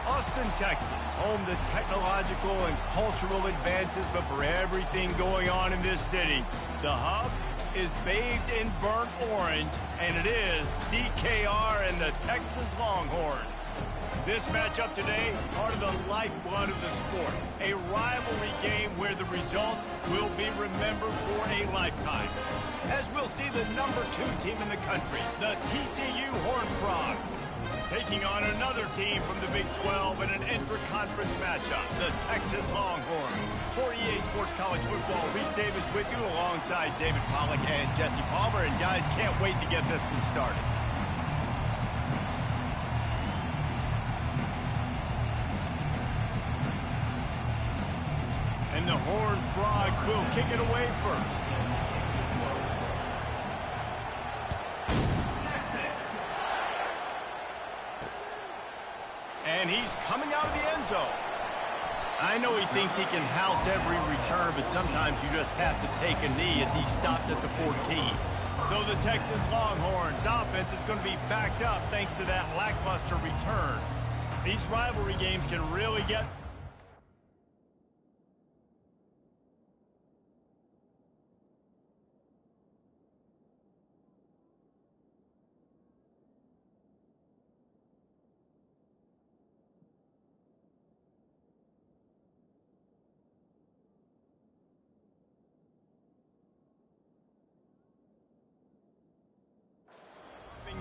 Austin, Texas, home to technological and cultural advances, but for everything going on in this city, the hub is bathed in burnt orange, and it is DKR and the Texas Longhorns. This matchup today, part of the lifeblood of the sport, a rivalry game where the results will be remembered for a lifetime. As we'll see the number 2 team in the country, the TCU Horned Frogs, taking on another team from the Big 12 in an intra-conference matchup, the Texas Longhorns. For EA Sports College Football, Reese Davis with you alongside David Pollack and Jesse Palmer. And guys, can't wait to get this one started. And the Horned Frogs will kick it away first. And he's coming out of the end zone. I know he thinks he can house every return, but sometimes you just have to take a knee as he stopped at the 14. So the Texas Longhorns offense is going to be backed up thanks to that lackluster return. These rivalry games can really get...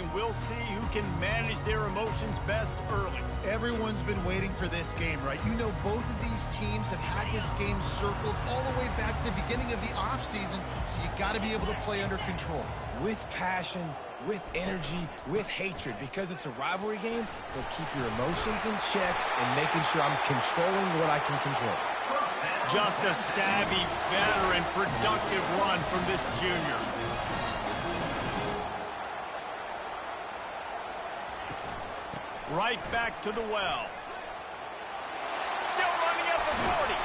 And we'll see who can manage their emotions best early. Everyone's been waiting for this game, right? You know, both of these teams have had this game circled all the way back to the beginning of the offseason, so you got to be able to play under control. With passion, with energy, with hatred, because it's a rivalry game, but keep your emotions in check and making sure I'm controlling what I can control. Just a savvy, veteran, productive run from this junior. Right back to the well. Still running at the 40.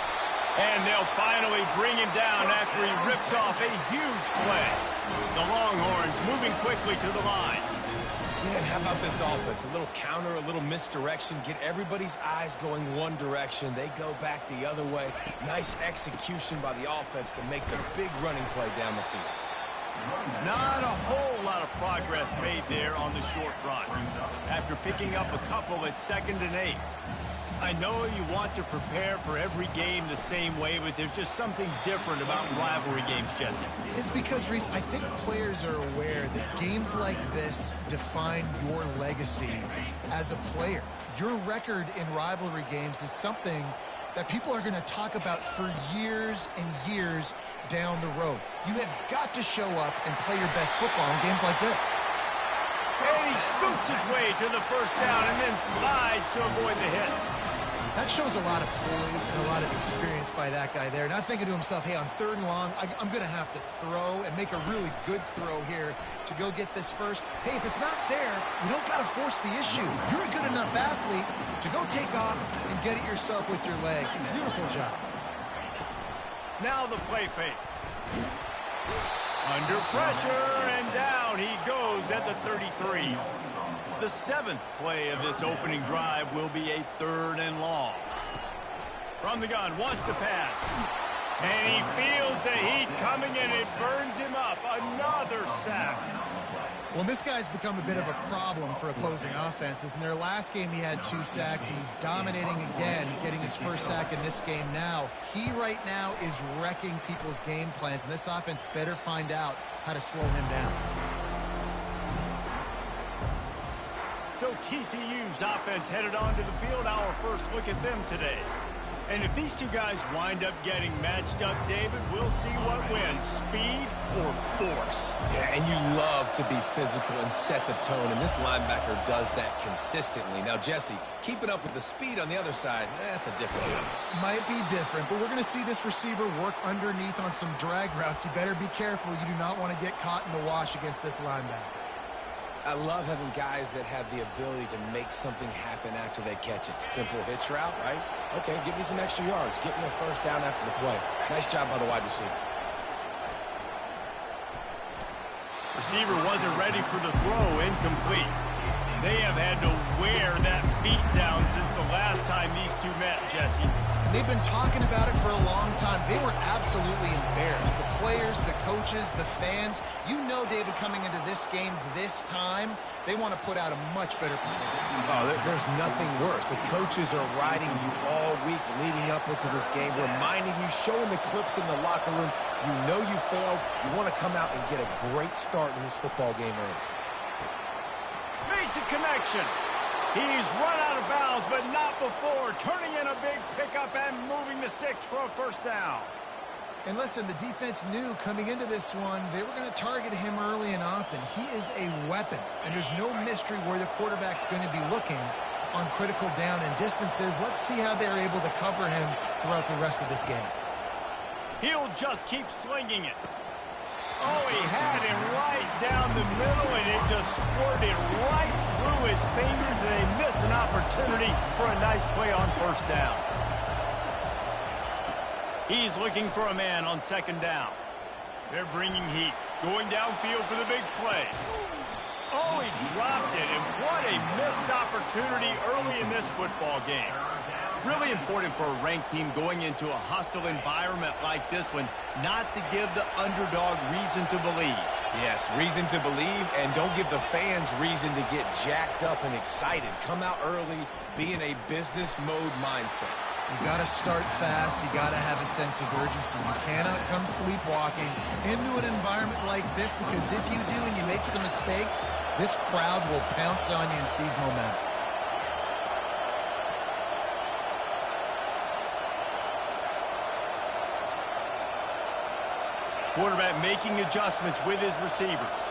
And they'll finally bring him down after he rips off a huge play. The Longhorns moving quickly to the line. Yeah, and how about this offense? A little counter, a little misdirection. Get everybody's eyes going one direction. They go back the other way. Nice execution by the offense to make the big running play down the field. Not a whole lot of progress made there on the short run after picking up a couple at 2nd and 8. I know you want to prepare for every game the same way, but there's just something different about rivalry games, Jesse. It's because, Reese, I think players are aware that games like this define your legacy as a player. Your record in rivalry games is something that people are going to talk about for years and years down the road. You have got to show up and play your best football in games like this. And he scoops his way to the first down and then slides to avoid the hit. That shows a lot of poise and a lot of experience by that guy there. Not thinking to himself, hey, on 3rd and long, I'm going to have to throw and make a really good throw here to go get this first. Hey, if it's not there, you don't got to force the issue. You're a good enough athlete to go take off and get it yourself with your legs. Beautiful job. Now the play fake. Under pressure, and down he goes at the 33. The 7th play of this opening drive will be a 3rd and long. From the gun, wants to pass. And he feels the heat coming, and it burns him up. Another sack. Well, this guy's become a bit of a problem for opposing offenses. In their last game, he had 2 sacks, and he's dominating again, getting his first sack in this game now. He right now is wrecking people's game plans, and this offense better find out how to slow him down. So TCU's offense headed onto the field. Our first look at them today. And if these two guys wind up getting matched up, David, we'll see what wins, speed or force. Yeah, and you love to be physical and set the tone, and this linebacker does that consistently. Now, Jesse, keeping up with the speed on the other side, that's a different game. Might be different, but we're going to see this receiver work underneath on some drag routes. You better be careful. You do not want to get caught in the wash against this linebacker. I love having guys that have the ability to make something happen after they catch it. Simple hitch route, right? Okay, give me some extra yards. Get me a first down after the play. Nice job by the wide receiver. Receiver wasn't ready for the throw, incomplete. They have had to wear that beat down since the last And they've been talking about it for a long time. They were absolutely embarrassed. The players, the coaches, the fans. You know, David, coming into this game this time, they want to put out a much better performance. Oh, there's nothing worse. The coaches are riding you all week leading up into this game, reminding you, showing the clips in the locker room. You know you failed. You want to come out and get a great start in this football game early. Makes a connection. He's run out of bounds, but not before. Turning in a big pickup and moving the sticks for a first down. And listen, the defense knew coming into this one, they were going to target him early and often. He is a weapon, and there's no mystery where the quarterback's going to be looking on critical down and distances. Let's see how they're able to cover him throughout the rest of this game. He'll just keep slinging it. Oh, he had him right down the middle, and it just squirted right through his fingers, and they miss an opportunity for a nice play on first down. He's looking for a man on second down. They're bringing heat, going downfield for the big play. Oh, he dropped it, and what a missed opportunity early in this football game. Really important for a ranked team going into a hostile environment like this one, not to give the underdog reason to believe. Yes, reason to believe, and don't give the fans reason to get jacked up and excited. Come out early, be in a business mode mindset. You got to start fast. You got to have a sense of urgency. You cannot come sleepwalking into an environment like this, because if you do and you make some mistakes, this crowd will pounce on you and seize momentum. Quarterback making adjustments with his receivers.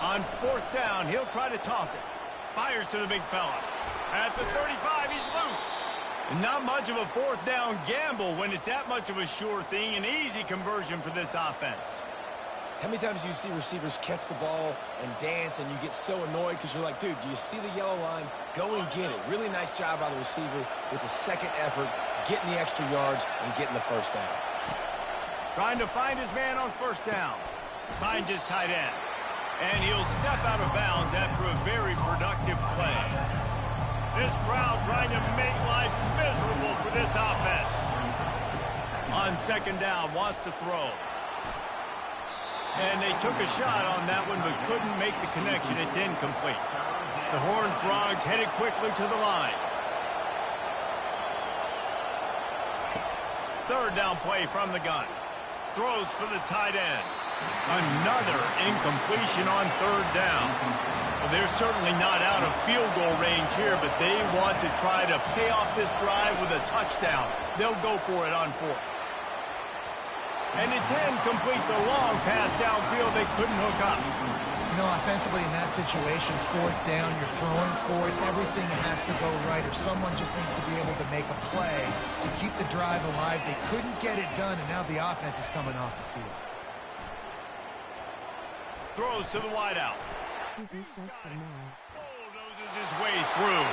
On fourth down, he'll try to toss it. Fires to the big fella. At the 35, he's loose. And not much of a fourth down gamble when it's that much of a sure thing. An easy conversion for this offense. How many times do you see receivers catch the ball and dance, and you get so annoyed because you're like, dude, do you see the yellow line? Go and get it. Really nice job by the receiver with the second effort, getting the extra yards and getting the first down. Trying to find his man on first down. Finds his tight end. And he'll step out of bounds after a very productive play. This crowd trying to make life miserable for this offense. On second down, wants to throw. And they took a shot on that one, but couldn't make the connection. It's incomplete. The Horned Frogs headed quickly to the line. Third down play from the gun. Throws for the tight end. Another incompletion on third down. Well, they're certainly not out of field goal range here, but they want to try to pay off this drive with a touchdown. They'll go for it on fourth. And it's incomplete. The long pass downfield, they couldn't hook up. You know, offensively in that situation, fourth down, you're throwing for it. Everything has to go right, or someone just needs to be able to make a play to keep the drive alive. They couldn't get it done, and now the offense is coming off the field. Throws to the wideout. Bulldozes his way through.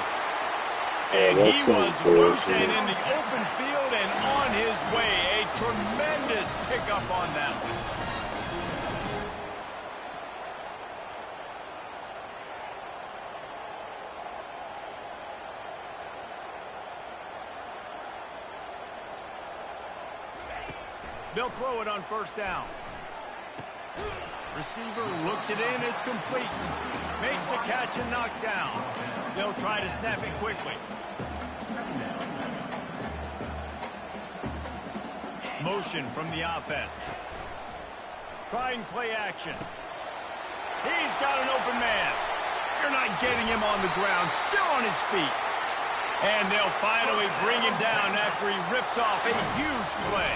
And he was loose and in the open field and on his way. A tremendous pickup on that one. They'll throw it on first down. Receiver looks it in, it's complete. Makes the catch and knocked down. They'll try to snap it quickly. Motion from the offense. Trying play action. He's got an open man. They're not getting him on the ground, still on his feet. And they'll finally bring him down after he rips off a huge play.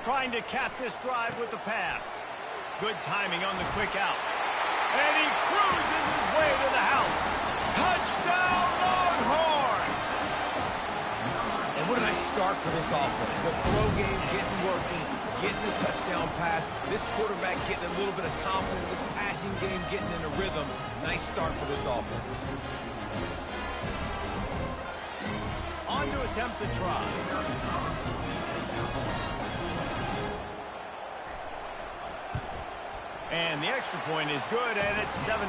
Trying to cap this drive with the pass. Good timing on the quick out. And he cruises his way to the house. Touchdown, Longhorn! And what a nice start for this offense. The throw game getting working, getting the touchdown pass. This quarterback getting a little bit of confidence. This passing game getting in a rhythm. Nice start for this offense. On to attempt to try. And the extra point is good, and it's 7-0.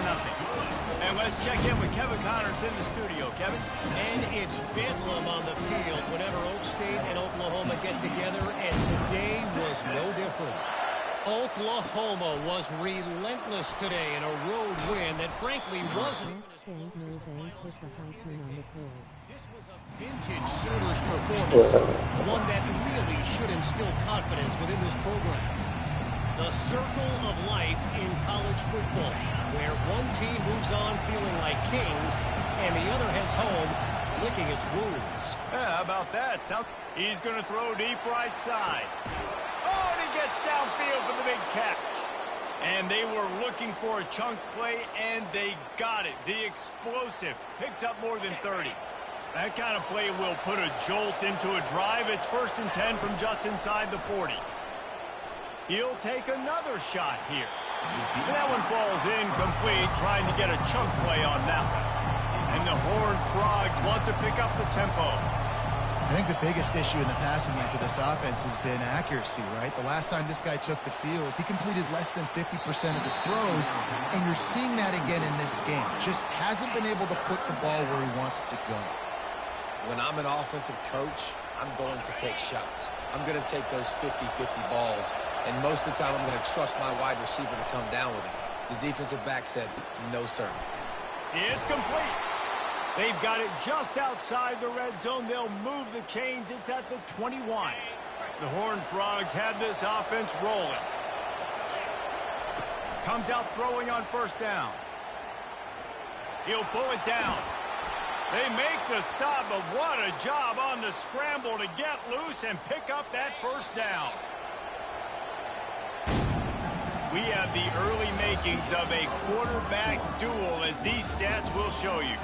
And let's check in with Kevin Connors in the studio. Kevin? And it's bedlam on the field whenever Oak State and Oklahoma get together, and today was no different. Oklahoma was relentless today in a road win that frankly wasn't. This was a vintage Sooners performance, one that really should instill confidence within this program. The circle of life in college football, where one team moves on feeling like kings, and the other heads home licking its wounds. Yeah, how about that? He's going to throw deep right side. Oh, and he gets downfield for the big catch. And they were looking for a chunk play, and they got it. The explosive picks up more than 30. That kind of play will put a jolt into a drive. It's 1st and 10 from just inside the 40. He'll take another shot here. And that one falls incomplete, trying to get a chunk play on that one. And the Horned Frogs want to pick up the tempo. I think the biggest issue in the passing game for this offense has been accuracy, right? The last time this guy took the field, he completed less than 50% of his throws, and you're seeing that again in this game. Just hasn't been able to put the ball where he wants it to go. When I'm an offensive coach, I'm going to take shots. I'm going to take those 50-50 balls, and most of the time I'm going to trust my wide receiver to come down with it. The defensive back said, no, sir. It's complete. They've got it just outside the red zone. They'll move the chains. It's at the 21. The Horned Frogs have this offense rolling. Comes out throwing on 1st down. He'll pull it down. They make the stop, but what a job on the scramble to get loose and pick up that 1st down. We have the early makings of a quarterback duel, as these stats will show you.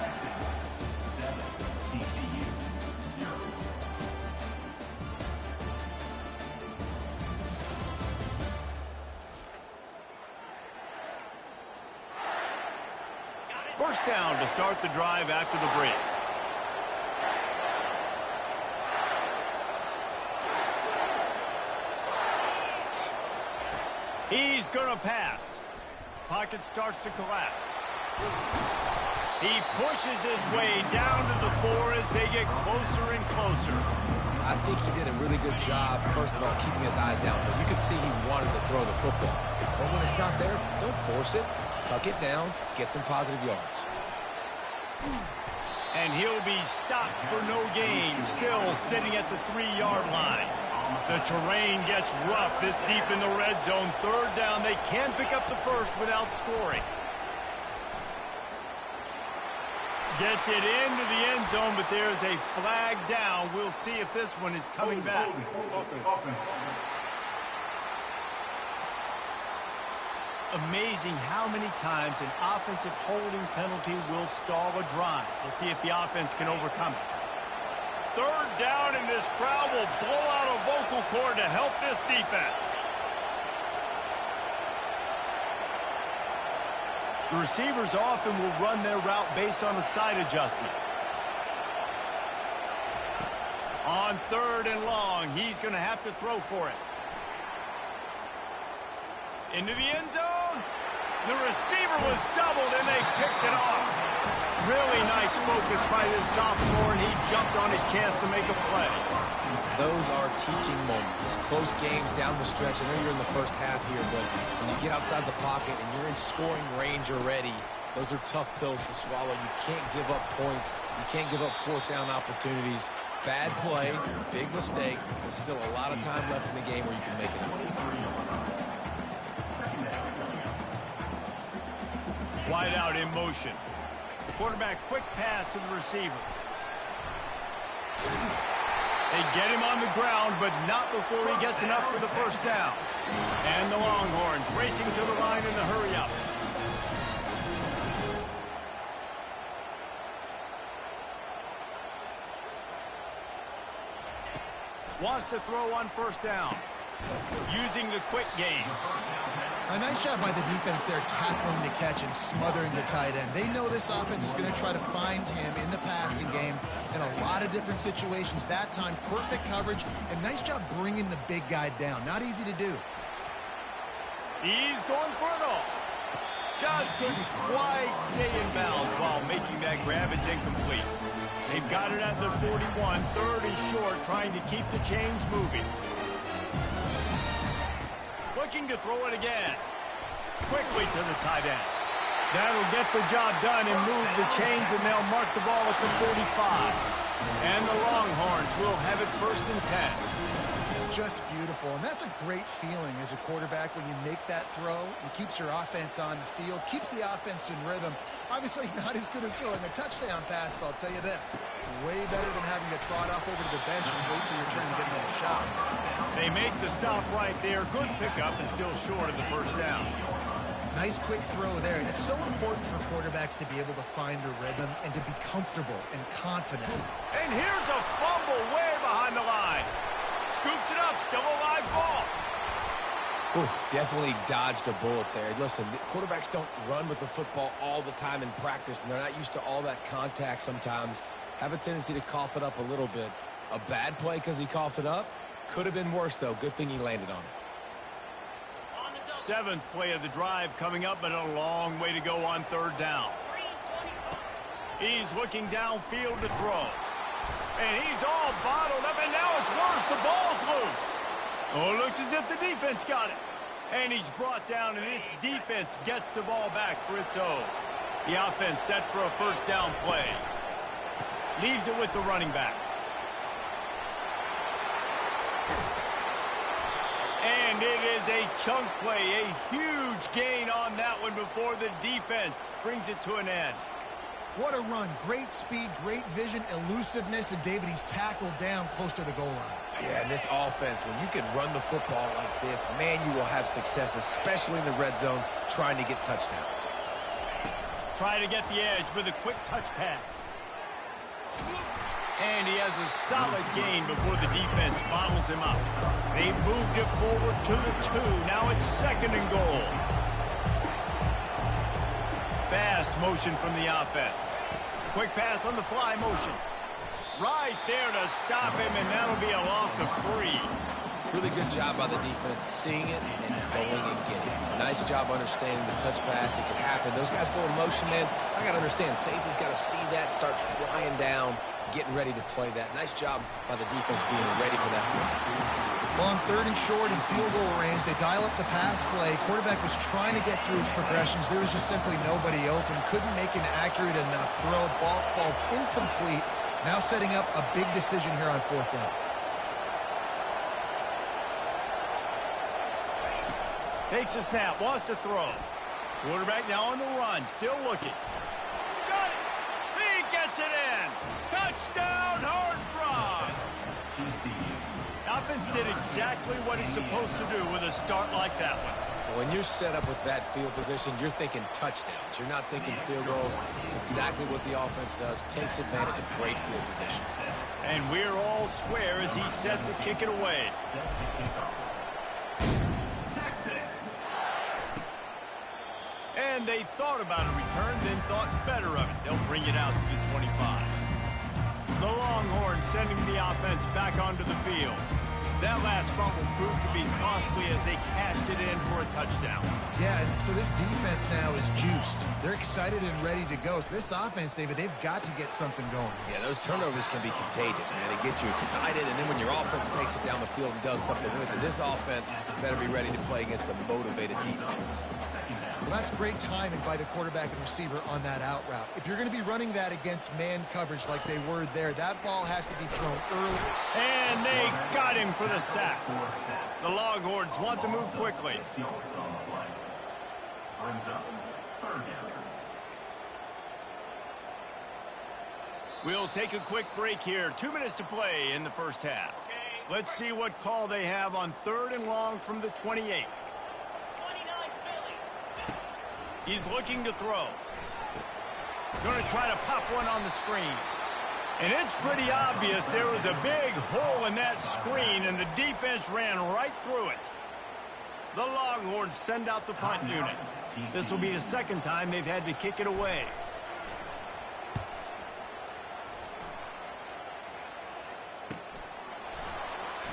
First down to start the drive after the break. He's going to pass. Pocket starts to collapse. He pushes his way down to the 4 as they get closer and closer. I think he did a really good job, first of all, keeping his eyes downfield. You could see he wanted to throw the football. But when it's not there, don't force it. Tuck it down, get some positive yards. And he'll be stopped for no gain, still sitting at the 3-yard line. The terrain gets rough this deep in the red zone. 3rd down, they can pick up the 1st without scoring. Gets it into the end zone, but there's a flag down. We'll see if this one is coming back. Amazing how many times an offensive holding penalty will stall a drive. We'll see if the offense can overcome it. 3rd down, and this crowd will blow out a vocal cord to help this defense. The receivers often will run their route based on a side adjustment. On 3rd and long, he's going to have to throw for it. Into the end zone. The receiver was doubled, and they picked it off. Really nice focus by this sophomore, and he jumped on his chance to make a play. Those are teaching moments. Close games down the stretch. I know you're in the first half here, but when you get outside the pocket and you're in scoring range already, those are tough pills to swallow. You can't give up points. You can't give up 4th down opportunities. Bad play, big mistake, but still a lot of time left in the game where you can make it. Wide out in motion. Quarterback quick pass to the receiver. They get him on the ground, but not before he gets enough for the 1st down. And the Longhorns racing to the line in the hurry-up. Wants to throw on 1st down. Using the quick game. A nice job by the defense there, tackling the catch and smothering the tight end. They know this offense is going to try to find him in the passing game in a lot of different situations. That time, perfect coverage, and nice job bringing the big guy down. Not easy to do. He's going for it all. Just couldn't quite stay in bounds while making that grab. It's incomplete. They've got it at the 41, third and short, trying to keep the chains moving. Looking to throw it again. Quickly to the tight end. That'll get the job done and move the chains, and they'll mark the ball at the 45. And the Longhorns will have it 1st and 10. Just beautiful, and that's a great feeling as a quarterback when you make that throw. It keeps your offense on the field, keeps the offense in rhythm. Obviously not as good as throwing a touchdown pass, but I'll tell you this, way better than having to trot off over to the bench and wait for your turn to get another shot. They make the stop right there. Good pickup and still short of the 1st down. Nice quick throw there, and it's so important for quarterbacks to be able to find a rhythm and to be comfortable and confident. And here's a fumble way behind the line. Scoops it up, still a live ball. Ooh, definitely dodged a bullet there. Listen, the quarterbacks don't run with the football all the time in practice, and they're not used to all that contact sometimes. Have a tendency to cough it up a little bit. A bad play because he coughed it up? Could have been worse, though. Good thing he landed on it. 7th play of the drive coming up, but a long way to go on 3rd down. He's looking downfield to throw. And he's all bottled up, and now it's worse. The ball's loose. Oh, it looks as if the defense got it. And he's brought down, and this defense gets the ball back for its own. The offense set for a 1st down play. Leaves it with the running back. And it is a chunk play, a huge gain on that one before the defense brings it to an end. What a run. Great speed, great vision, elusiveness, and David, he's tackled down close to the goal line. Yeah, and this offense, when you can run the football like this, man, you will have success, especially in the red zone, trying to get touchdowns. Try to get the edge with a quick touch pass. And he has a solid gain before the defense bottles him up. They've moved it forward to the 2. Now it's 2nd and goal. Fast motion from the offense. Quick pass on the fly motion. Right there to stop him, and that'll be a loss of 3. Really good job by the defense, seeing it and going and getting it. Nice job understanding the touch pass. It could happen. Those guys go in motion, man. I got to understand, safety's got to see that, start flying down, getting ready to play that. Nice job by the defense being ready for that play. Well, on 3rd and short and field goal range, they dial up the pass play. Quarterback was trying to get through his progressions. There was just simply nobody open. Couldn't make an accurate enough throw. Ball falls incomplete. Now setting up a big decision here on 4th down. Takes a snap, wants to throw. Quarterback now on the run, still looking. Got it! He gets it in! Touchdown, Horned Frog! Offense did exactly what it's supposed to do with a start like that one. When you're set up with that field position, you're thinking touchdowns. You're not thinking field goals. It's exactly what the offense does. Takes advantage of great field position. And we're all square as he's set to kick it away. And they thought about a return, then thought better of it. They'll bring it out to the 25. The Longhorns sending the offense back onto the field. That last fumble proved to be costly as they cashed it in for a touchdown. Yeah, and so this defense now is juiced. They're excited and ready to go. So this offense, David, they've got to get something going. Yeah, those turnovers can be contagious, man. They get you excited, and then when your offense takes it down the field and does something with it, this offense better be ready to play against a motivated defense. Well, that's great timing by the quarterback and receiver on that out route. If you're going to be running that against man coverage like they were there, that ball has to be thrown early. And they got him for the sack. The Longhorns want to move quickly. We'll take a quick break here. 2 minutes to play in the 1st half. Let's see what call they have on 3rd and long from the 28. He's looking to throw. Going to try to pop one on the screen. And it's pretty obvious there was a big hole in that screen, and the defense ran right through it. The Longhorns send out the punt unit. This will be the 2nd time they've had to kick it away.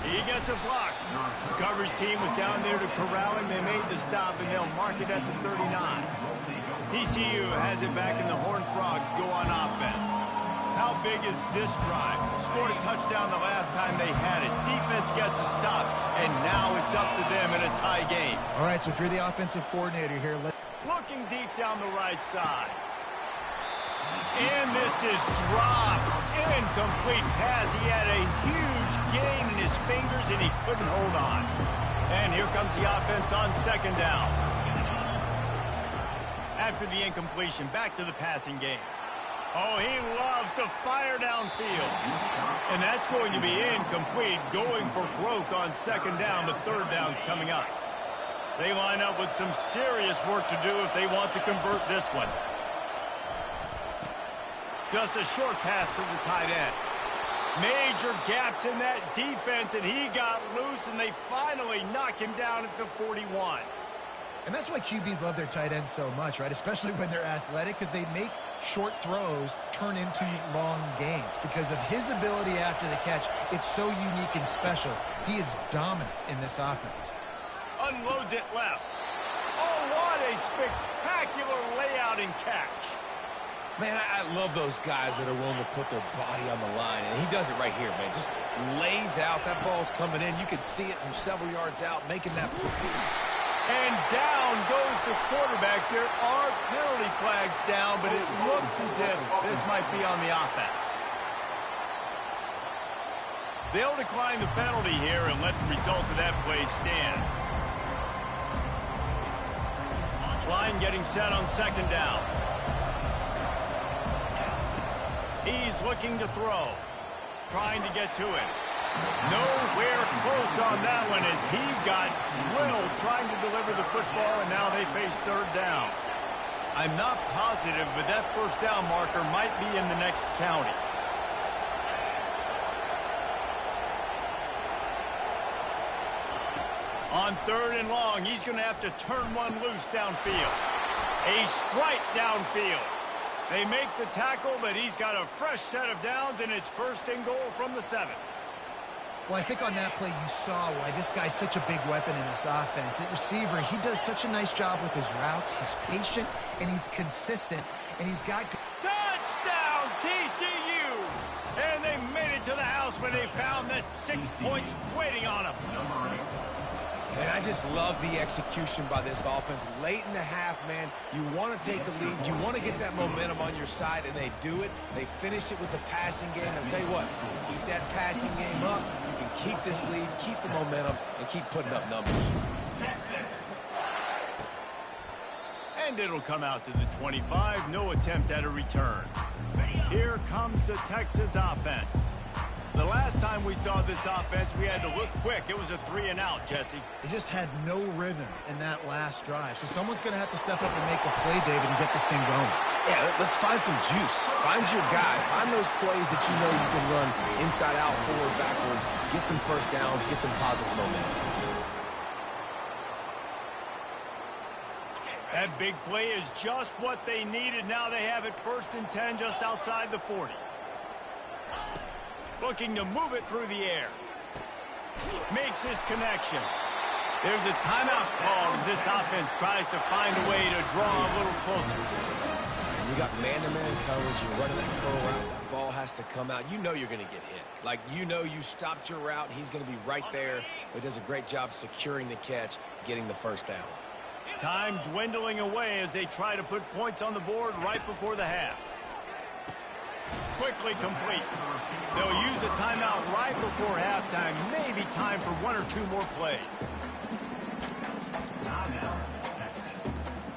He gets a block. The coverage team was down there to corral him. They made the stop, and they'll mark it at the 39. TCU has it back, and the Horned Frogs go on offense. How big is this drive? Scored a touchdown the last time they had it. Defense gets a stop, and now it's up to them in a tie game. All right, so if you're the offensive coordinator here, looking deep down the right side. And this is dropped. Incomplete pass. He had a huge gain in his fingers, and he couldn't hold on. And here comes the offense on second down. After the incompletion, back to the passing game. Oh, he loves to fire downfield. And that's going to be incomplete, going for broke on second down. The third down's coming up. They line up with some serious work to do if they want to convert this one. Just a short pass to the tight end. Major gaps in that defense, and he got loose, and they finally knock him down at the 41. And that's why QBs love their tight ends so much, right? Especially when they're athletic, because they make short throws turn into long gains. Because of his ability after the catch, it's so unique and special. He is dominant in this offense. Unloads it left. Oh, what a spectacular layout and catch. Man, I love those guys that are willing to put their body on the line, and he does it right here, man. Just lays out. That ball's coming in. You can see it from several yards out, making that play. And down goes the quarterback. There are penalty flags down, but it looks as if this might be on the offense. They'll decline the penalty here and let the result of that play stand. Line getting set on second down. He's looking to throw. Trying to get to it. Nowhere close on that one as he got drilled trying to deliver the football, and now they face third down. I'm not positive, but that first down marker might be in the next county. On third and long, he's going to have to turn one loose downfield. A strike downfield. They make the tackle, but he's got a fresh set of downs, and it's first and goal from the 7. Well, I think on that play you saw why this guy's such a big weapon in this offense. At receiver, he does such a nice job with his routes. He's patient, and he's consistent, and he's got... Touchdown, TCU! And they made it to the house when they found that 6 points waiting on them. And I just love the execution by this offense. Late in the half, man, you want to take the lead. You want to get that momentum on your side, and they do it. They finish it with the passing game. I'll tell you what, keep that passing game up. You can keep this lead, keep the momentum, and keep putting up numbers. And it'll come out to the 25. No attempt at a return. Here comes the Texas offense. The last time we saw this offense, we had to look quick. It was a 3-and-out, Jesse. They just had no rhythm in that last drive. So someone's going to have to step up and make a play, David, and get this thing going. Yeah, let's find some juice. Find your guy. Find those plays that you know you can run inside out, forward, backwards. Get some first downs. Get some positive momentum. That big play is just what they needed. Now they have it first and 10 just outside the 40. Looking to move it through the air. Makes his connection. There's a timeout called as this offense tries to find a way to draw a little closer. And you got man-to-man coverage. You're running that curl route. That ball has to come out. You know you're going to get hit. Like, you know you stopped your route. He's going to be right there. But he does a great job securing the catch, getting the first down. Time dwindling away as they try to put points on the board right before the half. Quickly complete. They'll use a timeout right before halftime. Maybe time for one or two more plays.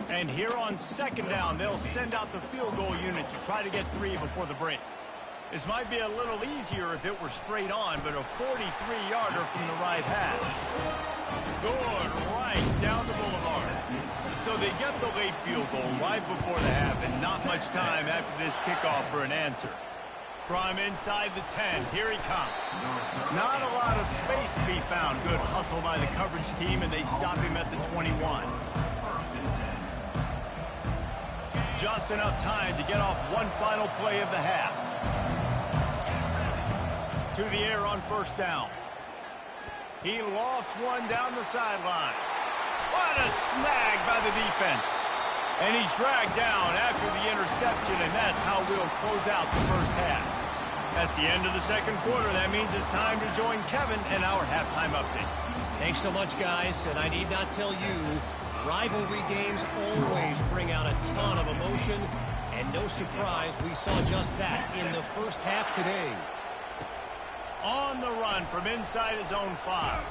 And here on second down, they'll send out the field goal unit to try to get 3 before the break. This might be a little easier if it were straight on, but a 43-yarder from the right hash. Good right down the boulevard. So they get the late field goal right before the half, and not much time after this kickoff for an answer. From inside the 10, here he comes. Not a lot of space to be found. Good hustle by the coverage team, and they stop him at the 21. Just enough time to get off one final play of the half. To the air on first down. He lofts one down the sideline. What a snag by the defense. And he's dragged down after the interception, and that's how we'll close out the first half. That's the end of the second quarter. That means it's time to join Kevin in our halftime update. Thanks so much, guys. And I need not tell you, rivalry games always bring out a ton of emotion. And no surprise, we saw just that in the first half today. On the run from inside his own 5.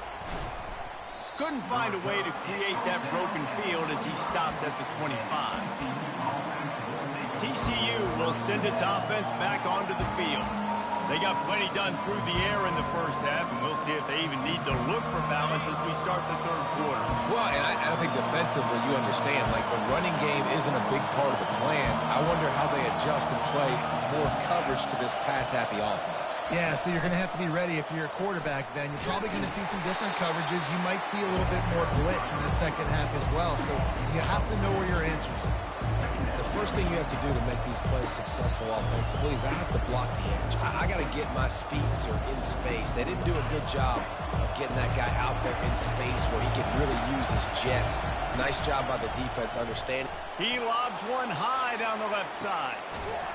Couldn't find a way to create that broken field as he stopped at the 25. TCU will send its offense back onto the field. They got plenty done through the air in the first half, and we'll see if they even need to look for balance as we start the third quarter. Well, and I think defensively, you understand, like the running game isn't a big part of the plan. I wonder how they adjust and play more coverage to this pass-happy offense. Yeah, so you're going to have to be ready if you're a quarterback then. You're probably going to see some different coverages. You might see a little bit more blitz in the second half as well, so you have to know where your answers are. The first thing you have to do to make these plays successful offensively is I have to block the edge. I got to get my speedster in space. They didn't do a good job of getting that guy out there in space where he could really use his jets. Nice job by the defense understanding. He lobs one high down the left side.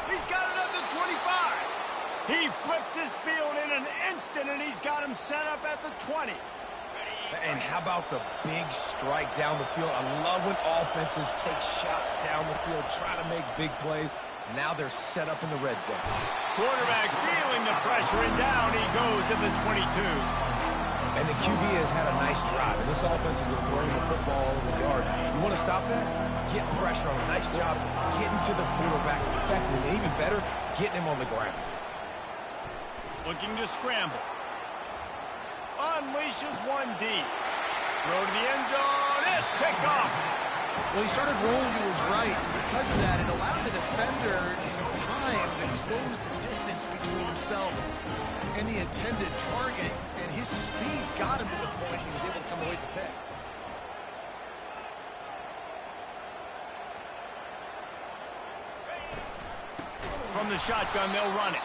He's got it at the 25. He flips his field in an instant, and he's got him set up at the 20. And how about the big strike down the field? I love when offenses take shots down the field, try to make big plays. Now they're set up in the red zone. Quarterback feeling the pressure, and down he goes at the 22. And the QB has had a nice drive, and this offense has been throwing the football all over the yard. You want to stop that? Get pressure on him. Nice job getting to the quarterback effectively. And even better, getting him on the ground. Looking to scramble. Unleashes one deep. Throw to the end zone. It's picked off. Well, he started rolling to his right. Because of that, it allowed the defender some time to close the distance between himself and the intended target, and his speed got him to the point he was able to come away with the pick. From the shotgun, they'll run it.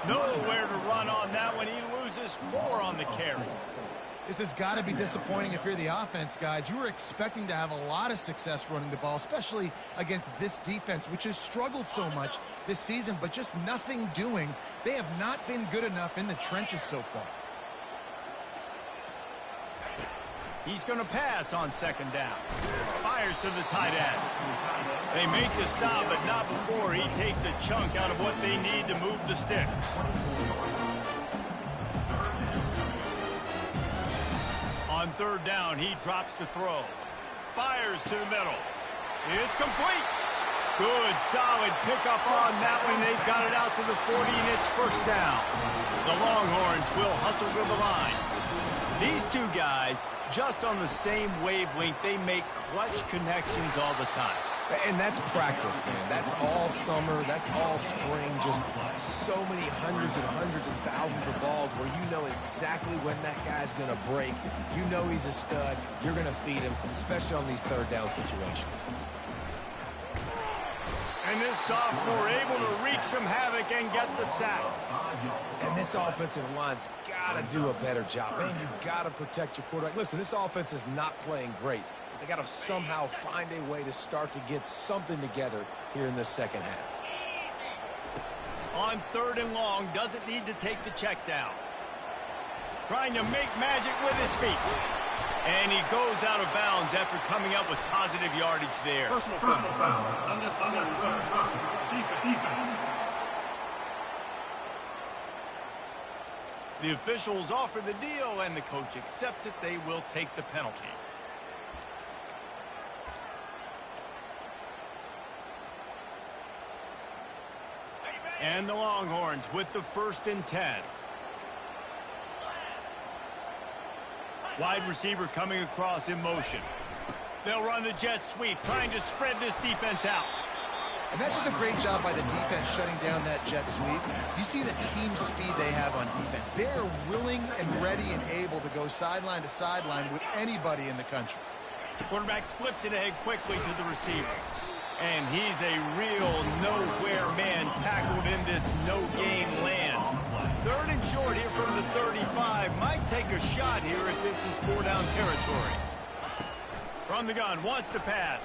Nowhere to run on that one. He loses 4 on the carry. This has got to be disappointing if you're the offense, guys. You were expecting to have a lot of success running the ball, especially against this defense, which has struggled so much this season, but just nothing doing. They have not been good enough in the trenches so far. He's going to pass on second down. Fires to the tight end. They make the stop, but not before he takes a chunk out of what they need to move the sticks. On third down, he drops to throw. Fires to the middle. It's complete. Good, solid pickup on that one. They've got it out to the 40, and it's first down. The Longhorns will hustle to the line. These two guys, just on the same wavelength, they make clutch connections all the time. And that's practice, man. That's all summer. That's all spring. Just so many hundreds and hundreds and thousands of balls where you know exactly when that guy's going to break. You know he's a stud. You're going to feed him, especially on these third down situations. And this sophomore able to wreak some havoc and get the sack. And this offensive line's got to do a better job. Man, you got to protect your quarterback. Listen, this offense is not playing great. They got to somehow find a way to start to get something together here in this second half. On third and long, doesn't need to take the check down. Trying to make magic with his feet. And he goes out of bounds after coming up with positive yardage there. Personal foul. Unnecessary defense. The officials offer the deal, and the coach accepts it. They will take the penalty. And the Longhorns with the 1st and 10. Wide receiver coming across in motion. They'll run the jet sweep, trying to spread this defense out. And that's just a great job by the defense shutting down that jet sweep. You see the team speed they have on defense. They're willing and ready and able to go sideline to sideline with anybody in the country. Quarterback flips it ahead quickly to the receiver. And he's a real nowhere man tackled in this no-gain land. Third and short here from the 35. Might take a shot here if this is 4-down territory. From the gun, wants to pass.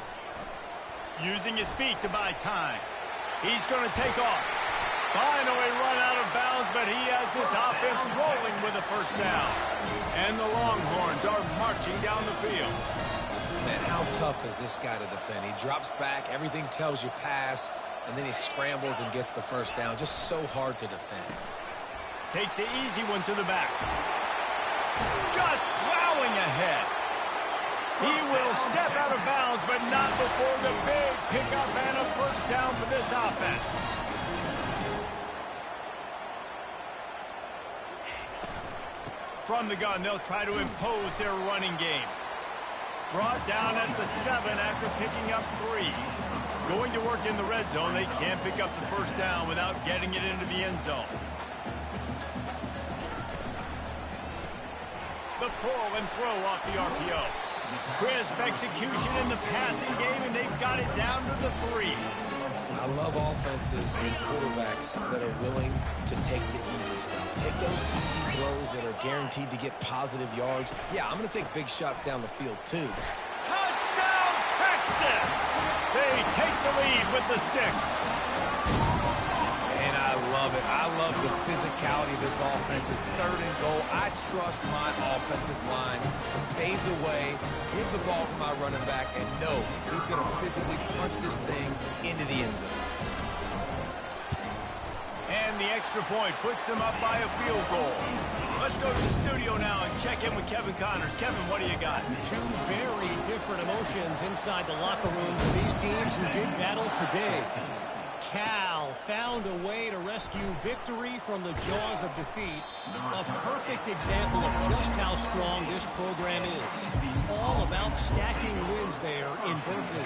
Using his feet to buy time. He's going to take off. Finally run out of bounds, but he has this offense rolling with a first down. And the Longhorns are marching down the field. Man, how tough is this guy to defend? He drops back, everything tells you pass, and then he scrambles and gets the first down. Just so hard to defend. Takes the easy one to the back. Just plowing ahead. He will step out of bounds, but not before the big pickup and a first down for this offense. From the gun, they'll try to impose their running game. Brought down at the 7 after picking up 3. Going to work in the red zone. They can't pick up the first down without getting it into the end zone. The pull and throw off the RPO. Crisp execution in the passing game, and they've got it down to the 3. I love offenses and quarterbacks that are willing to take the easy stuff. Take those easy throws that are guaranteed to get positive yards. Yeah, I'm going to take big shots down the field, too. Touchdown, Texas! They take the lead with the 6. And I love it. I love the physicality of this offense. It's 3rd and goal. I trust my offensive line to pave the way, give the ball to my running back, and know he's going to physically punch this thing into the end zone. And the extra point puts them up by a field goal. Let's go to the studio now and check in with Kevin Connors. Kevin, what do you got? Two very different emotions inside the locker rooms of these teams who did battle today. Cal found a way to rescue victory from the jaws of defeat. A perfect example of just how strong this program is. All about stacking wins there in Berkeley.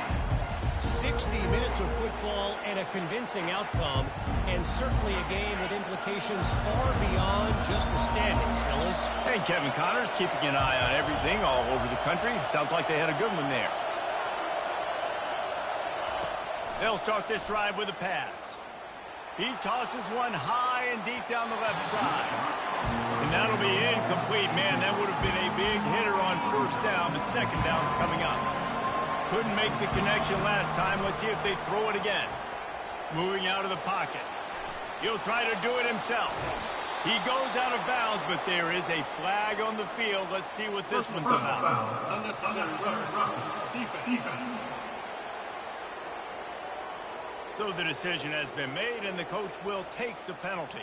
60 minutes of football and a convincing outcome, and certainly a game with implications far beyond just the standings, fellas. And Kevin Connors keeping an eye on everything all over the country. Sounds like they had a good one there. They'll start this drive with a pass. He tosses one high and deep down the left side. And that'll be incomplete. Man, that would have been a big hitter on first down, but second down's coming up. Couldn't make the connection last time. Let's see if they throw it again. Moving out of the pocket. He'll try to do it himself. He goes out of bounds, but there is a flag on the field. Let's see what this one's about. Unnecessary defense. So the decision has been made, and the coach will take the penalty.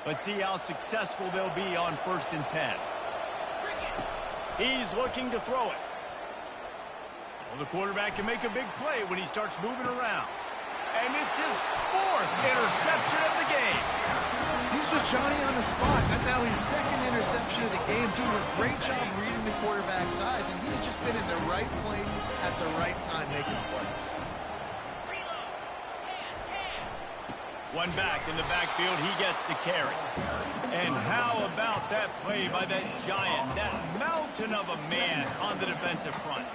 Let's see how successful they'll be on 1st and 10. He's looking to throw it. Well, the quarterback can make a big play when he starts moving around. And it's his 4th interception of the game. He's just Johnny on the spot. And now his 2nd interception of the game, doing a great job reading the quarterback's eyes. And he's just been in the right place at the right time making plays. One back in the backfield, he gets to carry. And how about that play by that giant, that mountain of a man on the defensive front?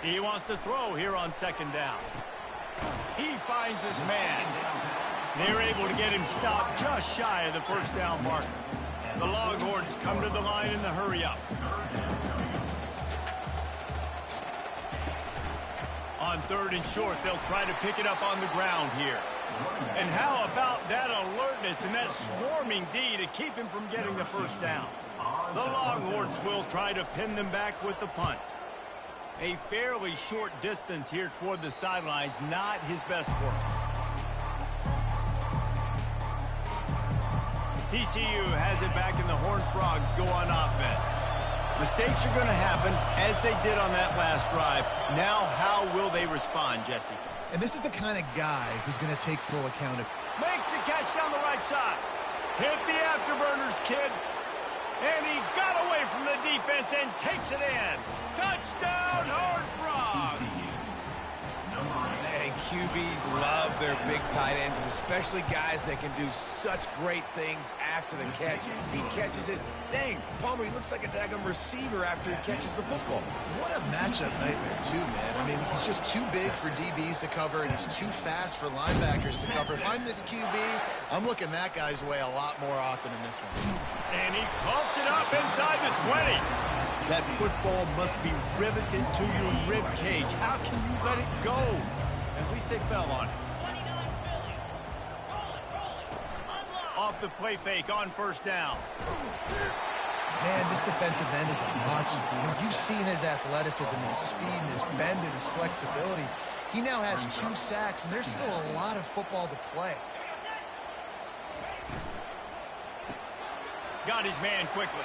He wants to throw here on 2nd down. He finds his man. They're able to get him stopped just shy of the first down marker. The Longhorns come to the line in the hurry-up. On 3rd and short, they'll try to pick it up on the ground here. And how about that alertness and that swarming D to keep him from getting the first down? The Longhorns will try to pin them back with the punt. A fairly short distance here toward the sidelines, not his best work. TCU has it back, and the Horned Frogs go on offense. Mistakes are going to happen, as they did on that last drive. Now, how will they respond, Jesse? And this is the kind of guy who's going to take full accountability. Makes the catch down the right side. Hit the afterburners, kid. And he got away from the defense and takes it in. Touchdown, Horned Frogs! And QBs love their big tight ends, and especially guys that can do such great things after the catch. He catches it. Dang, Palmer, he looks like a daggum receiver after he catches the football. What a matchup nightmare, too, man. I mean, he's just too big for DBs to cover, and he's too fast for linebackers to cover. If I'm this QB, I'm looking that guy's way a lot more often in this one. And he coughs it up inside the 20. That football must be riveted to your rib cage. How can you let it go? At least they fell on it. Off the play fake on first down. Man, this defensive end is a monster. When you've seen his athleticism and his speed and his bend and his flexibility, he now has 2 sacks, and there's still a lot of football to play. Got his man quickly.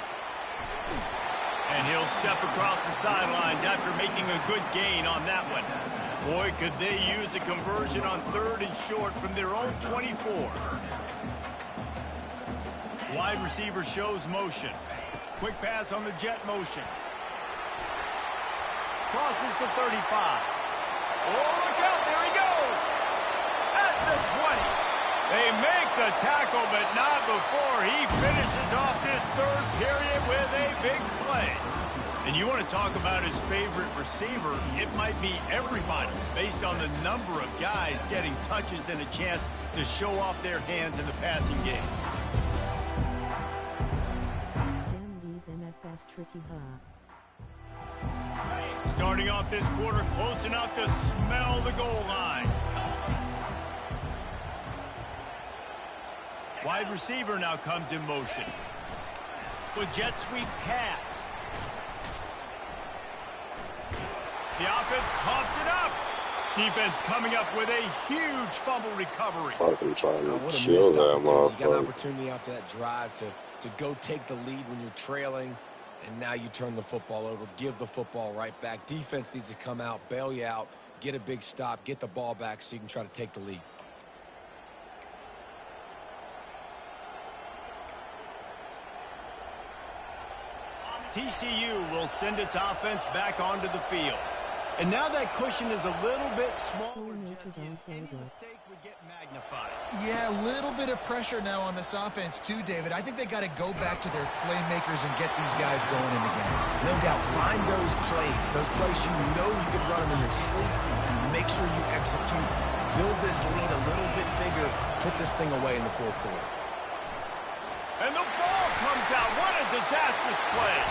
And he'll step across the sidelines after making a good gain on that one. Boy, could they use a conversion on 3rd and short from their own 24. Wide receiver shows motion. Quick pass on the jet motion. Crosses the 35. Oh, look out, there he goes! At the 20. They make the tackle, but not before he finishes off this 3rd period with a big play. And you want to talk about his favorite receiver, it might be everybody, based on the number of guys getting touches and a chance to show off their hands in the passing game. MFS tricky, huh? Starting off this quarter close enough to smell the goal line. Wide receiver now comes in motion. With jet sweep pass. The offense coughs it up. Defense coming up with a huge fumble recovery. Fucking trying to What a kill missed that opportunity. You got an motherfucker. opportunity after that drive to go take the lead when you're trailing, and now you turn the football over, give the football right back. Defense needs to come out, bail you out, get a big stop, get the ball back so you can try to take the lead. TCU will send its offense back onto the field. And now that cushion is a little bit smaller, Jesse, and any mistake would get magnified. Yeah, a little bit of pressure now on this offense too, David. I think they got to go back to their playmakers and get these guys going in the game. No doubt, find those plays you know you can run them in your sleep. You make sure you execute, build this lead a little bit bigger, put this thing away in the 4th quarter. And the ball comes out. What a disastrous play.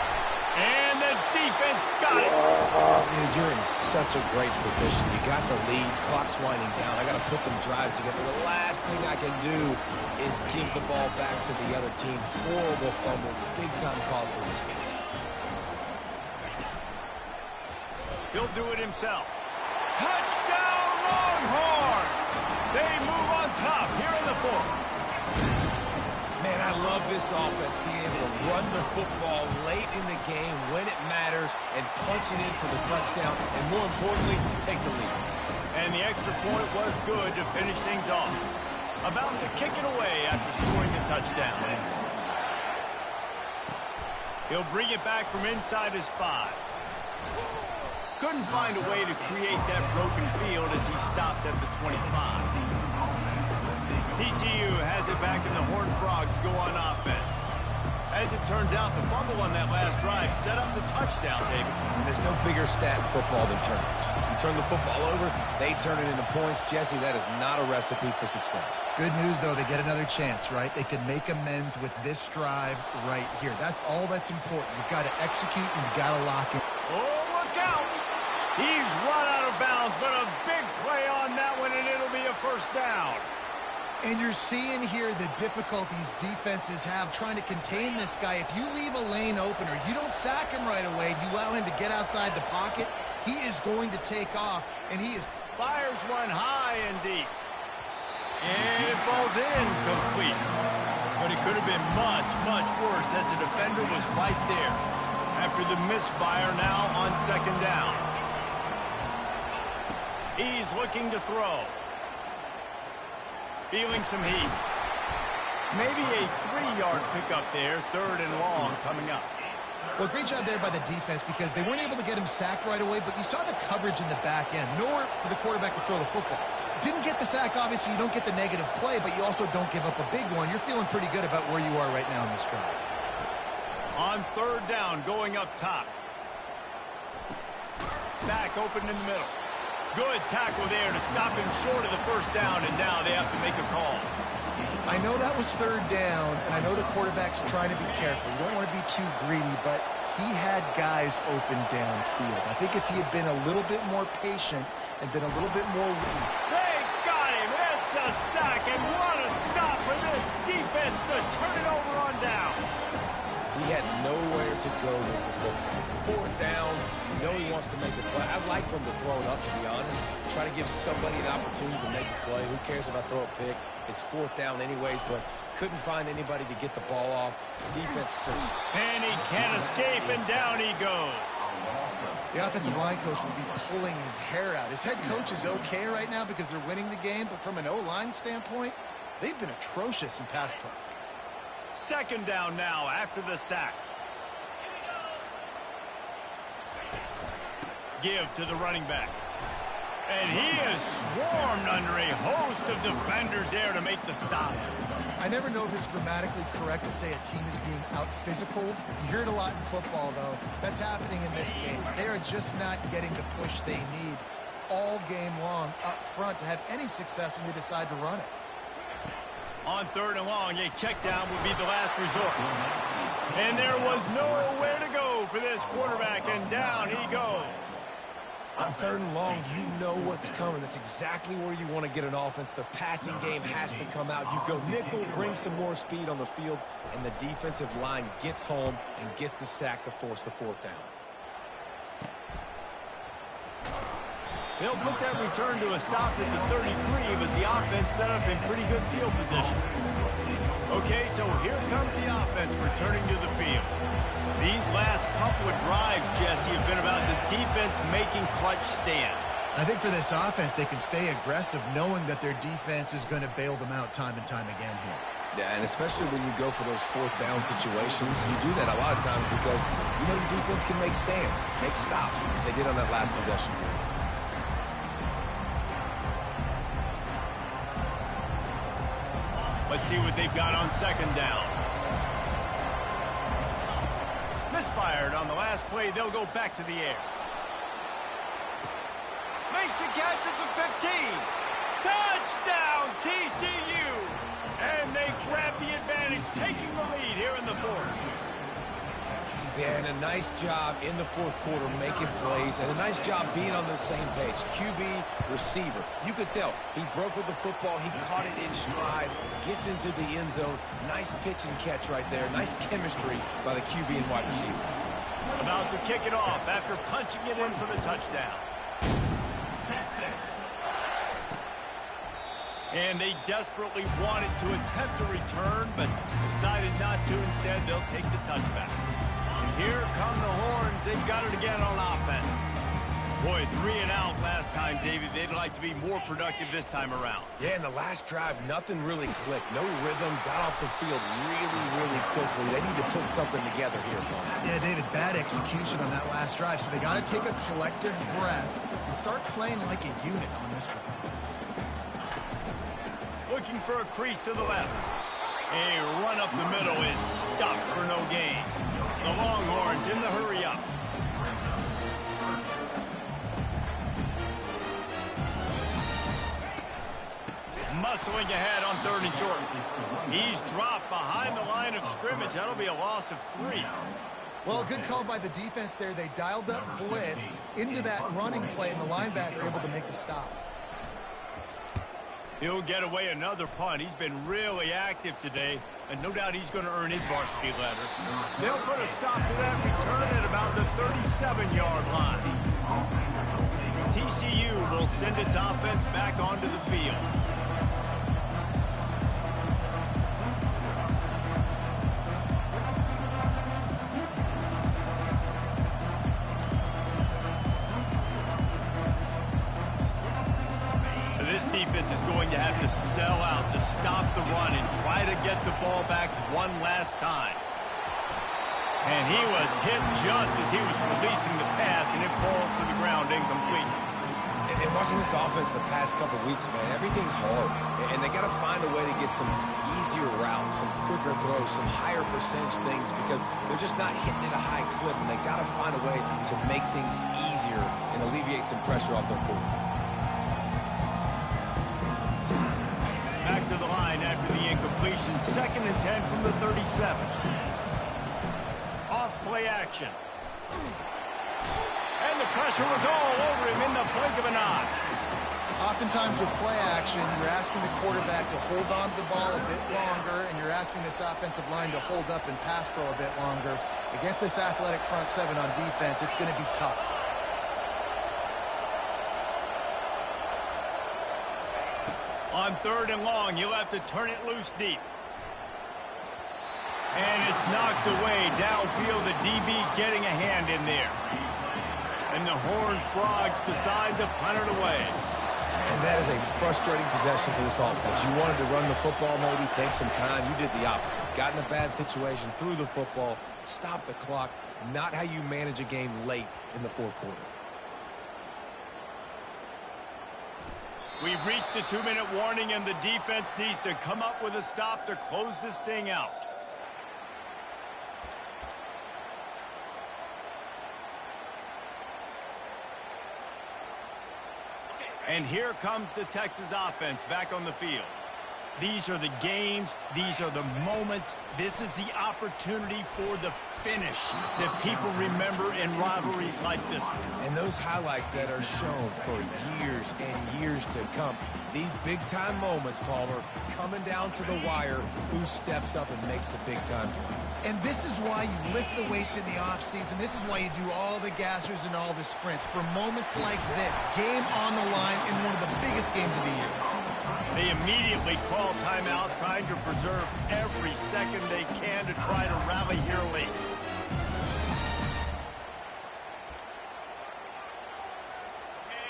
And the defense got it. Dude, you're in such a great position. You got the lead. Clock's winding down. I got to put some drives together. The last thing I can do is give the ball back to the other team. Horrible fumble. Big-time costly mistake. He'll do it himself. Touchdown, Longhorns! They move on top here in the 4th. Man, I love this offense being able to run the football late in the game when it matters and punch it in for the touchdown and, more importantly, take the lead. And the extra point was good to finish things off. About to kick it away after scoring the touchdown. He'll bring it back from inside his 5. Couldn't find a way to create that broken field as he stopped at the 25. TCU has it back and the Horned Frogs go on offense. As it turns out, the fumble on that last drive set up the touchdown, David. And there's no bigger stat in football than turnovers. You turn the football over, they turn it into points. Jesse, that is not a recipe for success. Good news, though, they get another chance, right? They can make amends with this drive right here. That's all that's important. You've got to execute and you've got to lock in. Oh, look out! He's run out of bounds, but a big play on that one, and it'll be a first down. And you're seeing here the difficulties defenses have trying to contain this guy. If you leave a lane open or you don't sack him right away, you allow him to get outside the pocket, he is going to take off, and he is... Fires one high and deep. And it falls in complete. But it could have been much, much worse as the defender was right there. After the misfire now on 2nd down. He's looking to throw. Feeling some heat. Maybe a 3-yard pickup there, 3rd and long coming up. Well, great job there by the defense because they weren't able to get him sacked right away, but you saw the coverage in the back end. Nowhere for the quarterback to throw the football. didn't get the sack. Obviously, you don't get the negative play, but you also don't give up a big one. You're feeling pretty good about where you are right now in this drive. On third down, going up top. Back open in the middle. Good tackle there to stop him short of the first down, and now they have to make a call. I know that was third down, and I know the quarterback's trying to be careful. You don't want to be too greedy, but he had guys open downfield. I think if he had been a little bit more patient and been a little bit more... They got him! It's a sack, and what a stop for this defense to turn it over on down. He had nowhere to go with the football. Fourth down, you know he wants to make the play. I'd like for him to throw it up, to be honest. Try to give somebody an opportunity to make a play. Who cares if I throw a pick? It's fourth down anyways, but couldn't find anybody to get the ball off. Defense searching. And he can't escape, and down he goes. The offensive line coach will be pulling his hair out. His head coach is okay right now because they're winning the game, but from an O-line standpoint, they've been atrocious in pass play. Second down now after the sack. Give to the running back. And he is swarmed under a host of defenders there to make the stop. I never know if it's grammatically correct to say a team is being out-physicaled. You hear it a lot in football, though. That's happening in this game. They are just not getting the push they need all game long up front to have any success when they decide to run it. On third and long, a check down would be the last resort. And there was nowhere to go for this quarterback, and down he goes. On third and long, you know what's coming. That's exactly where you want to get an offense. The passing game has to come out. You go nickel, bring some more speed on the field, and the defensive line gets home and gets the sack to force the fourth down. They'll put that return to a stop at the 33, but the offense set up in pretty good field position. Okay, so here comes the offense returning to the field. These last couple of drives, Jesse, have been about the defense making clutch stand. I think for this offense, they can stay aggressive knowing that their defense is going to bail them out time and time again here. Yeah, and especially when you go for those fourth down situations, you do that a lot of times because you know your defense can make stands, make stops. They did on that last possession for you. Let's see what they've got on second down. Misfired on the last play. They'll go back to the air. Makes a catch at the 15. Touchdown, TCU. And they grab the advantage, taking the lead here in the fourth. Yeah, and a nice job in the fourth quarter making plays, and a nice job being on the same page. QB, receiver. You could tell he broke with the football. He caught it in stride, gets into the end zone. Nice pitch and catch right there. Nice chemistry by the QB and wide receiver. About to kick it off after punching it in for the touchdown. And they desperately wanted to attempt a return, but decided not to. Instead, they'll take the touchback. Here come the horns. They've got it again on offense. Boy, 3 and out last time, David. They'd like to be more productive this time around. Yeah, in the last drive, nothing really clicked. No rhythm. Got off the field really quickly. They need to put something together here, Tony. Yeah, David, bad execution on that last drive. So they got to take a collective breath and start playing like a unit on this one. Looking for a crease to the left. A run up the middle is stopped for no gain. The Longhorns in the hurry-up. Muscling ahead on third and short. He's dropped behind the line of scrimmage. That'll be a loss of 3. Well, a good call by the defense there. They dialed up blitz into that running play, and the linebacker able to make the stop. He'll get away another punt. He's been really active today, and no doubt he's going to earn his varsity letter. They'll put a stop to that return at about the 37-yard line. TCU will send its offense back onto the field. This defense is going to have to sell out to stop the run and try to get the ball back one last time. And he was hit just as he was releasing the pass, and it falls to the ground incomplete. And watching this offense the past couple weeks, man, everything's hard. And they got to find a way to get some easier routes, some quicker throws, some higher percentage things because they're just not hitting at a high clip. And they got to find a way to make things easier and alleviate some pressure off their quarterback. Back to the line after the incompletion. 2nd and 10 from the 37. Off play action. And the pressure was all over him in the blink of an eye. Oftentimes with play action, you're asking the quarterback to hold on to the ball a bit longer, and you're asking this offensive line to hold up and pass pro a bit longer. Against this athletic front seven on defense, it's going to be tough. On 3rd and long, you'll have to turn it loose deep. And it's knocked away downfield. The DB's getting a hand in there. And the Horned Frogs decide to punt it away. And that is a frustrating possession for this offense. You wanted to run the football, maybe take some time. You did the opposite. Got in a bad situation, threw the football, stopped the clock. Not how you manage a game late in the 4th quarter. We've reached the 2-minute warning, and the defense needs to come up with a stop to close this thing out. And here comes the Texas offense back on the field. These are the games. These are the moments. This is the opportunity for the finish that people remember in rivalries like this one. And those highlights that are shown for years and years to come. These big-time moments, Palmer, coming down to the wire. Who steps up and makes the big-time play? And this is why you lift the weights in the offseason. This is why you do all the gassers and all the sprints. For moments like this, game on the line in one of the biggest games of the year. They immediately call timeout, trying to preserve every second they can to try to rally here late.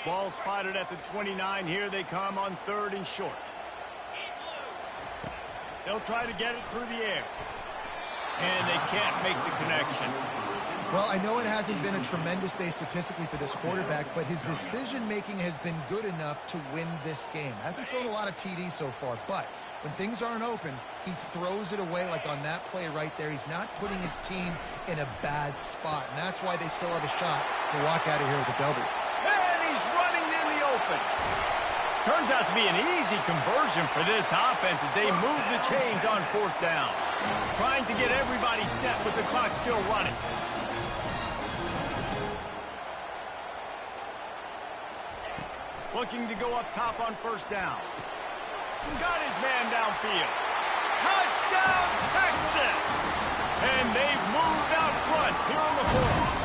Ball spotted at the 29. Here they come on 3rd and short. They'll try to get it through the air. And they can't make the connection. Well, I know it hasn't been a tremendous day statistically for this quarterback, but his decision-making has been good enough to win this game. Hasn't thrown a lot of TDs so far, but when things aren't open, he throws it away like on that play right there. He's not putting his team in a bad spot, and that's why they still have a shot to walk out of here with a W. And he's running in the open. Turns out to be an easy conversion for this offense as they move the chains on 4th down. Trying to get everybody set with the clock still running. Looking to go up top on 1st down. Got his man downfield. Touchdown, Texas! And they've moved out front here on the 4th.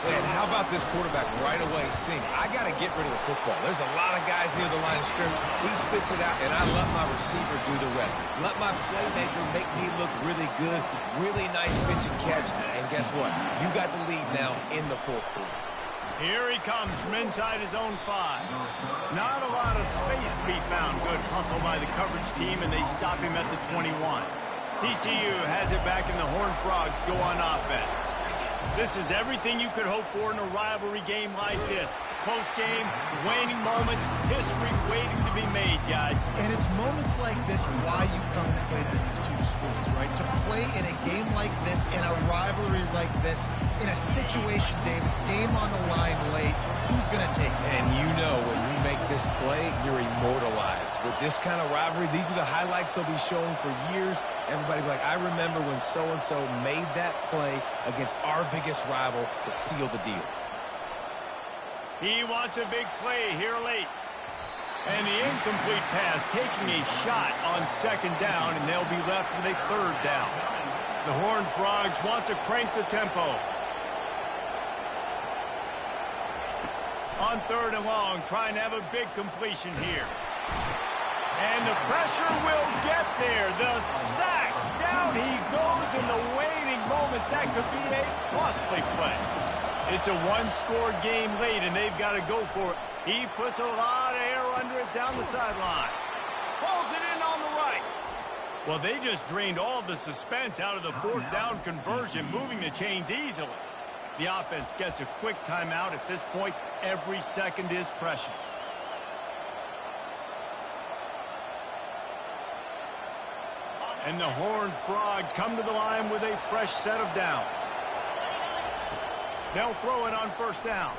And how about this quarterback right away seeing, I got to get rid of the football. There's a lot of guys near the line of scrimmage. He spits it out, and I let my receiver do the rest. Let my playmaker make me look really good. Really nice pitch and catch. And guess what? You got the lead now in the 4th quarter. Here he comes from inside his own 5. Not a lot of space to be found. Good hustle by the coverage team, and they stop him at the 21. TCU has it back, and the Horned Frogs go on offense. This is everything you could hope for in a rivalry game like this. Close game, waning moments, history waiting to be made, guys. And it's moments like this why you come and play for these two schools, right? To play in a game like this, in a rivalry like this, in a situation, David, game on the line late, who's going to take it? And you know when you make this play, you're immortalized. With this kind of rivalry, these are the highlights they'll be showing for years. Everybody will be like, I remember when so-and-so made that play against our biggest rival to seal the deal. He wants a big play here late. And the incomplete pass taking a shot on 2nd down, and they'll be left with a 3rd down. The Horned Frogs want to crank the tempo. On 3rd and long, trying to have a big completion here. And the pressure will get there. The sack. Down he goes in the waiting moments. That could be a costly play. It's a 1-score game late, and they've got to go for it. He puts a lot of air under it down the sideline. Pulls it in on the right. Well, they just drained all the suspense out of the 4th down conversion, moving the chains easily. The offense gets a quick timeout. At this point, every second is precious. And the Horned Frogs come to the line with a fresh set of downs. They'll throw it on first down.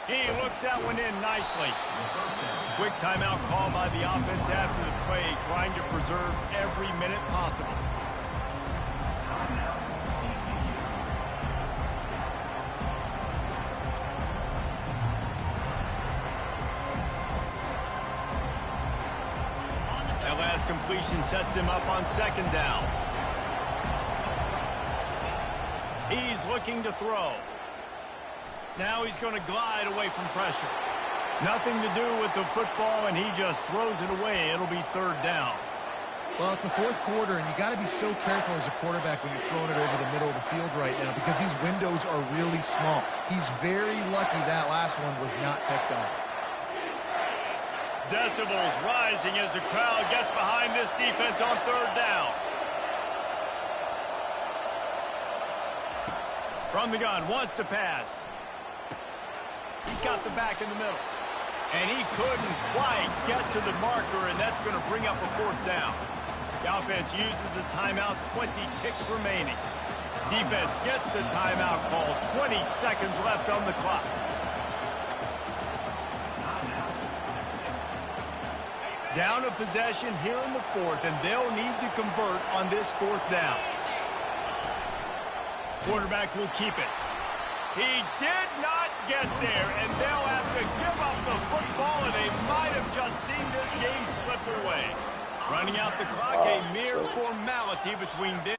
He looks that one in nicely. Quick timeout call by the offense after the play, trying to preserve every minute possible. That last completion sets him up on second down. He's looking to throw. Now he's going to glide away from pressure. Nothing to do with the football, and he just throws it away. It'll be third down. Well, it's the fourth quarter, and you got to be so careful as a quarterback when you're throwing it over the middle of the field right now because these windows are really small. He's very lucky that last one was not picked off. Decibels rising as the crowd gets behind this defense on third down. From the gun, wants to pass. He's got the back in the middle. And he couldn't quite get to the marker, and that's going to bring up a fourth down. The offense uses a timeout, 20 ticks remaining. Defense gets the timeout call, 20 seconds left on the clock. Down a possession here in the fourth, and they'll need to convert on this fourth down. Quarterback will keep it. He did not get there, and they'll have to give up the football, and they might have just seen this game slip away. Running out the clock, a mere formality between them.